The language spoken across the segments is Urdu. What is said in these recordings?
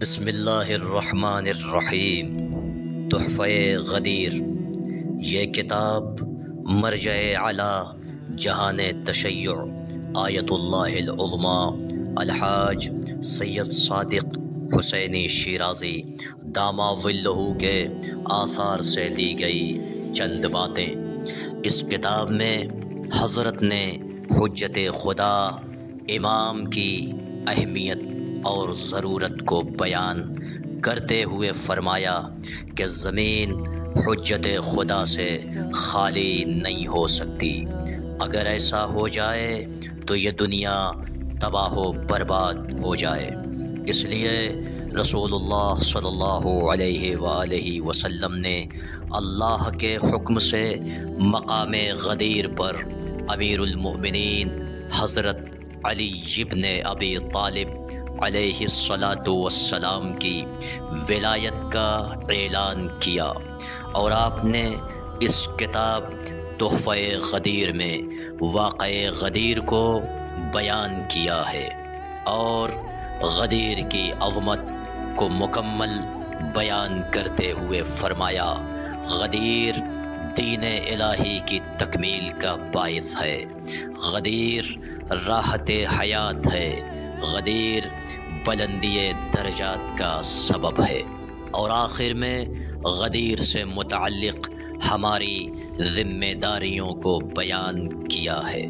بسم اللہ الرحمن الرحیم۔ تحفہ غدیر، یہ کتاب مرجع اعلی جہان تشیع آیت اللہ العظمی الحاج سید صادق حسینی شیرازی دامہ ظلہ کے آثار سے لی گئی چند باتیں۔ اس کتاب میں حضرت نے حجت خدا امام کی اہمیت اور ضرورت کو بیان کرتے ہوئے فرمایا کہ زمین حجت خدا سے خالی نہیں ہو سکتی۔ اگر ایسا ہو جائے تو یہ دنیا تباہ و برباد ہو جائے۔ اس لیے رسول اللہ صلی اللہ علیہ وآلہ وسلم نے اللہ کے حکم سے مقام غدیر پر امیر المؤمنین حضرت علی ابن ابی طالب علیہ الصلاۃ والسلام کی ولایت کا اعلان کیا، اور آپ نے اس کتاب تحفہ غدیر میں واقع غدیر کو بیان کیا ہے اور غدیر کی عظمت کو مکمل بیان کرتے ہوئے فرمایا، غدیر دین الہی کی تکمیل کا باعث ہے، غدیر راحت حیات ہے، غدیر بلندی درجات کا سبب ہے، اور آخر میں غدیر سے متعلق ہماری ذمہ داریوں کو بیان کیا ہے۔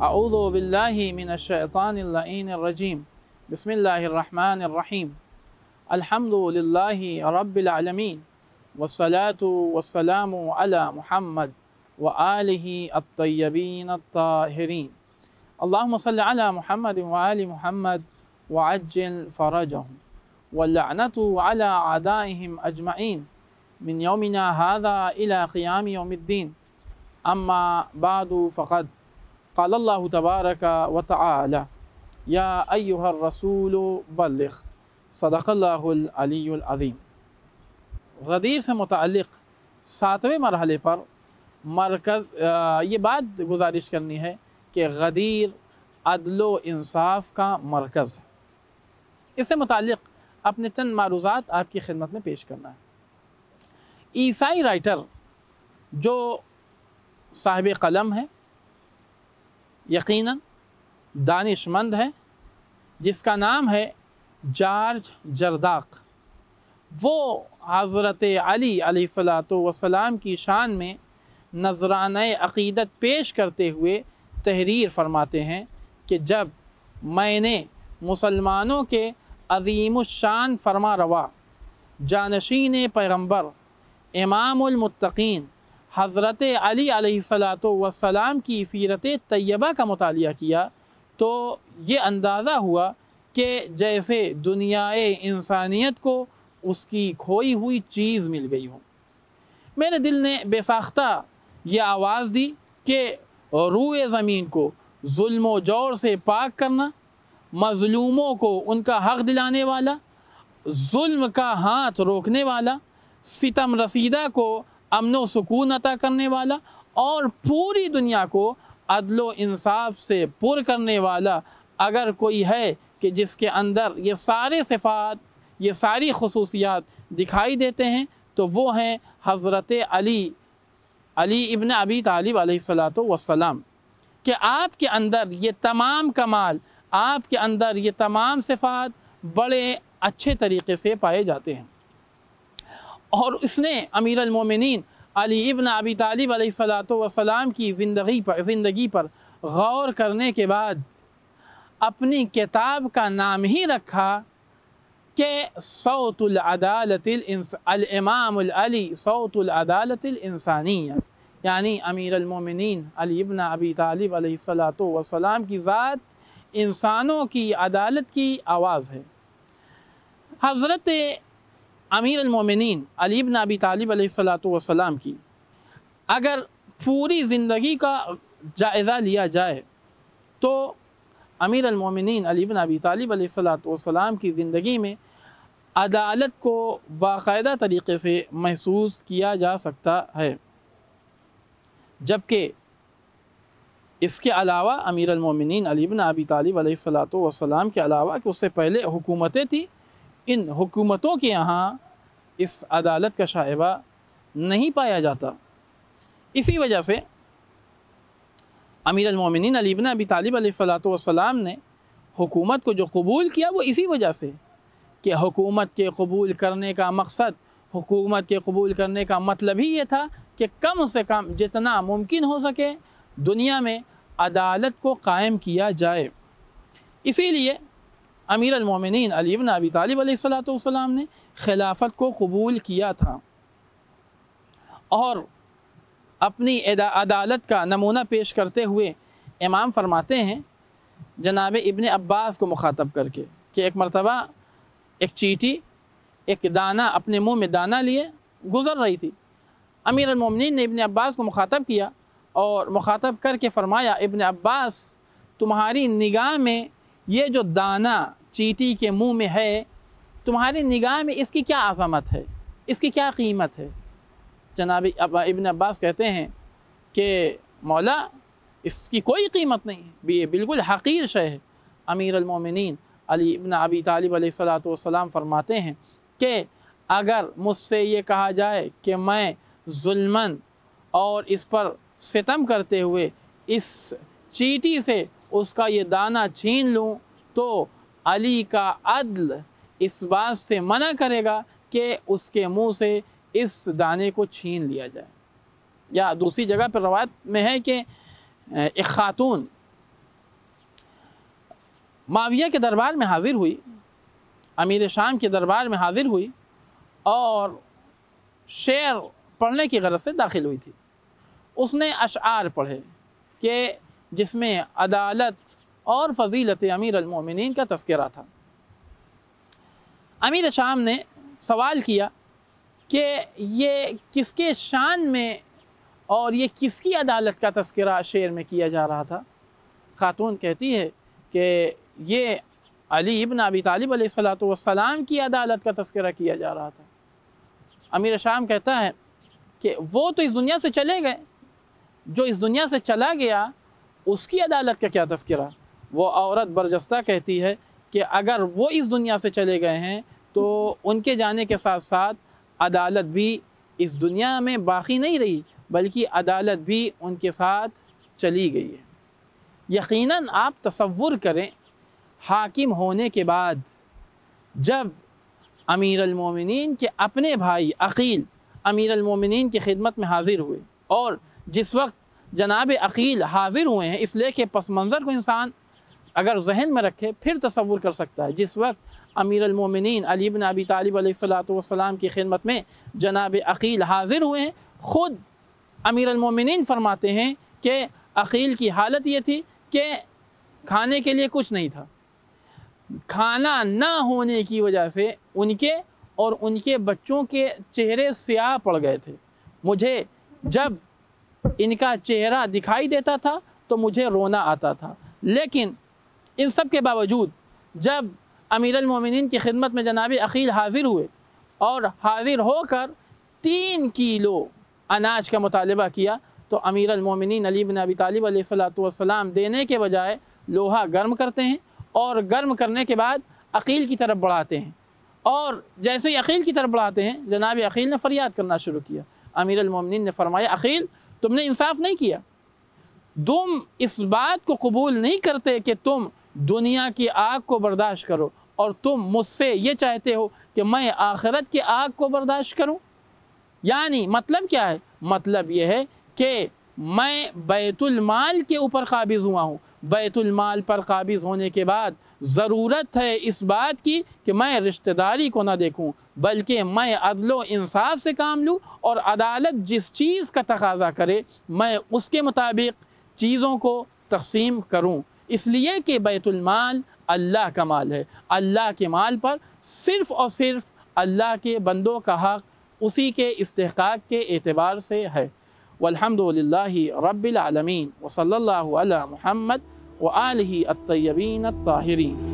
اعوذ باللہ من الشیطان اللعین الرجیم، بسم اللہ الرحمن الرحیم، الحمد للہ رب العالمین، والصلاة والسلام علی محمد وآلہ الطیبین الطاہرین، اللہم صل علی محمد وآل محمد وعجل فرجہم، واللعنۃ علی اعدائہم اجمعین من یومنا ھذا الی قیام یوم الدین، اما بعد فقد قال اللہ تبارک و تعالی یا ایہا الرسول بلغ صدق اللہ العلی العظیم۔ غدیر سے متعلق 7ویں مرحلے پر یہ بات گزارش کرنی ہے کہ غدیر عدل و انصاف کا مرکز ہے۔ اس سے متعلق اپنے چند معروضات آپ کی خدمت میں پیش کرنا ہے۔ عیسائی رائٹر جو صاحب قلم ہے، یقیناً دانش مند ہے، جس کا نام ہے جارج جرداق، وہ حضرت علی علیہ السلام کی شان میں نذرانہ عقیدت پیش کرتے ہوئے تحریر فرماتے ہیں کہ جب میں نے مسلمانوں کے عظیم الشان فرما روا جانشین پیغمبر امام المتقین حضرت علی علیہ السلام کی سیرت طیبہ کا مطالعہ کیا تو یہ اندازہ ہوا کہ جیسے دنیائے انسانیت کو اس کی کھوئی ہوئی چیز مل گئی ہو۔ میرے دل نے بے ساختہ یہ آواز دی کہ روئے زمین کو ظلم و جور سے پاک کرنا، مظلوموں کو ان کا حق دلانے والا، ظلم کا ہاتھ روکنے والا، ستم رسیدہ کو امن و سکون عطا کرنے والا، اور پوری دنیا کو عدل و انصاف سے پر کرنے والا اگر کوئی ہے کہ جس کے اندر یہ سارے صفات، یہ ساری خصوصیات دکھائی دیتے ہیں تو وہ ہیں حضرت علی ابن ابی طالب علیہ السلام، کہ آپ کے اندر یہ تمام کمال، آپ کے اندر یہ تمام صفات بڑے اچھے طریقے سے پائے جاتے ہیں۔ اور اس نے امیر المومنین علی ابن ابی طالب علیہ السلام کی زندگی پر غور کرنے کے بعد اپنی کتاب کا نام ہی رکھا کہ صوت العدالت الامام العلی صوت العدالت الانسانیہ، یعنی امیر المومنین علی ابن ابی طالب علیہ السلام کی ذات انسانوں کی عدالت کی آواز ہے۔ حضرت امیر المومنین علی ابن ابی طالب علیہ السلام کی اگر پوری زندگی کا جائزہ لیا جائے تو امیر المومنین علی ابن ابی طالب علیہ السلام کی زندگی میں عدالت کو باقاعدہ طریقے سے محسوس کیا جا سکتا ہے، جبکہ اس کے علاوہ امیر المومنین علی بن ابی طالب علیہ الصلاۃ والسلام کے علاوہ کہ اس سے پہلے حکومتیں تھیں، ان حکومتوں کے یہاں اس عدالت کا شائبہ نہیں پایا جاتا۔ اسی وجہ سے امیر المومنین علی بن ابی طالب علیہ الصلاۃ والسلام نے حکومت کو جو قبول کیا وہ اسی وجہ سے کہ حکومت کے قبول کرنے کا مقصد، حکومت کے قبول کرنے کا مطلب ہی یہ تھا کہ کم سے کم جتنا ممکن ہو سکے دنیا میں عدالت کو قائم کیا جائے۔ اسی لیے امیر المومنین علی بن ابی طالب علیہ الصلاۃ والسلام نے خلافت کو قبول کیا تھا، اور اپنی عدالت کا نمونہ پیش کرتے ہوئے امام فرماتے ہیں جناب ابن عباس کو مخاطب کر کے کہ ایک مرتبہ ایک چیٹی ایک دانہ اپنے منہ میں دانہ لیے گزر رہی تھی۔ امیر المومنین نے ابن عباس کو مخاطب کیا اور مخاطب کر کے فرمایا، ابن عباس تمہاری نگاہ میں یہ جو دانہ چیٹی کے منہ میں ہے، تمہاری نگاہ میں اس کی کیا عظمت ہے، اس کی کیا قیمت ہے؟ جناب ابن عباس کہتے ہیں کہ مولا اس کی کوئی قیمت نہیں ہے، یہ بالکل حقیر شے ہے۔ امیر المومنین علی ابن ابی طالب علیہ الصلاۃ والسلام فرماتے ہیں کہ اگر مجھ سے یہ کہا جائے کہ میں ظلماً اور اس پر ستم کرتے ہوئے اس چیٹی سے اس کا یہ دانہ چھین لوں تو علی کا عدل اس بات سے منع کرے گا کہ اس کے منہ سے اس دانے کو چھین لیا جائے۔ یا دوسری جگہ پر روایت میں ہے کہ ایک خاتون معاویہ کے دربار میں حاضر ہوئی، امیر شام کے دربار میں حاضر ہوئی اور شعر پڑھنے کی غرض سے داخل ہوئی تھی۔ اس نے اشعار پڑھے کہ جس میں عدالت اور فضیلت امیر المومنین کا تذکرہ تھا۔ امیر شام نے سوال کیا کہ یہ کس کے شان میں اور یہ کس کی عدالت کا تذکرہ شعر میں کیا جا رہا تھا؟ خاتون کہتی ہے کہ یہ علی ابن ابی طالب علیہ الصلاۃ والسلام کی عدالت کا تذکرہ کیا جا رہا تھا۔ امیر شام کہتا ہے کہ وہ تو اس دنیا سے چلے گئے، جو اس دنیا سے چلا گیا اس کی عدالت کا کیا تذکرہ؟ وہ عورت برجستہ کہتی ہے کہ اگر وہ اس دنیا سے چلے گئے ہیں تو ان کے جانے کے ساتھ ساتھ عدالت بھی اس دنیا میں باقی نہیں رہی، بلکہ عدالت بھی ان کے ساتھ چلی گئی ہے۔ یقیناً آپ تصور کریں، حاکم ہونے کے بعد جب امیر المومنین کے اپنے بھائی عقیل امیر المومنین کی خدمت میں حاضر ہوئے، اور جس وقت جناب عقیل حاضر ہوئے ہیں، اس لیے کہ پس منظر کو انسان اگر ذہن میں رکھے پھر تصور کر سکتا ہے، جس وقت امیر المومنین علی بن ابی طالب علیہ الصلاۃ والسلام کی خدمت میں جناب عقیل حاضر ہوئے ہیں، خود امیر المومنین فرماتے ہیں کہ عقیل کی حالت یہ تھی کہ کھانے کے لیے کچھ نہیں تھا، کھانا نہ ہونے کی وجہ سے ان کے اور ان کے بچوں کے چہرے سیاہ پڑ گئے تھے۔ مجھے جب ان کا چہرہ دکھائی دیتا تھا تو مجھے رونا آتا تھا، لیکن ان سب کے باوجود جب امیر المومنین کی خدمت میں جناب عقیل حاضر ہوئے اور حاضر ہو کر 3 کیلو اناج کا مطالبہ کیا تو امیر المومنین علی بن ابی طالب علیہ الصلاۃ والسلام دینے کے بجائے لوہا گرم کرتے ہیں، اور گرم کرنے کے بعد عقیل کی طرف بڑھاتے ہیں، اور جیسے ہی عقیل کی طرف بڑھاتے ہیں جناب عقیل نے فریاد کرنا شروع کیا۔ امیر المومنین نے فرمایا، عقیل تم نے انصاف نہیں کیا، تم اس بات کو قبول نہیں کرتے کہ تم دنیا کی آگ کو برداشت کرو، اور تم مجھ سے یہ چاہتے ہو کہ میں آخرت کی آگ کو برداشت کروں۔ یعنی مطلب کیا ہے؟ مطلب یہ ہے کہ میں بیت المال کے اوپر قابض ہوا ہوں، بیت المال پر قابض ہونے کے بعد ضرورت ہے اس بات کی کہ میں رشتہ داری کو نہ دیکھوں، بلکہ میں عدل و انصاف سے کام لوں، اور عدالت جس چیز کا تقاضا کرے میں اس کے مطابق چیزوں کو تقسیم کروں، اس لیے کہ بیت المال اللہ کا مال ہے، اللہ کے مال پر صرف اور صرف اللہ کے بندوں کا حق اسی کے استحقاق کے اعتبار سے ہے۔ والحمد للہ رب العالمین، وصلی اللہ علی محمد وآلہ الطیبین الطاہرین۔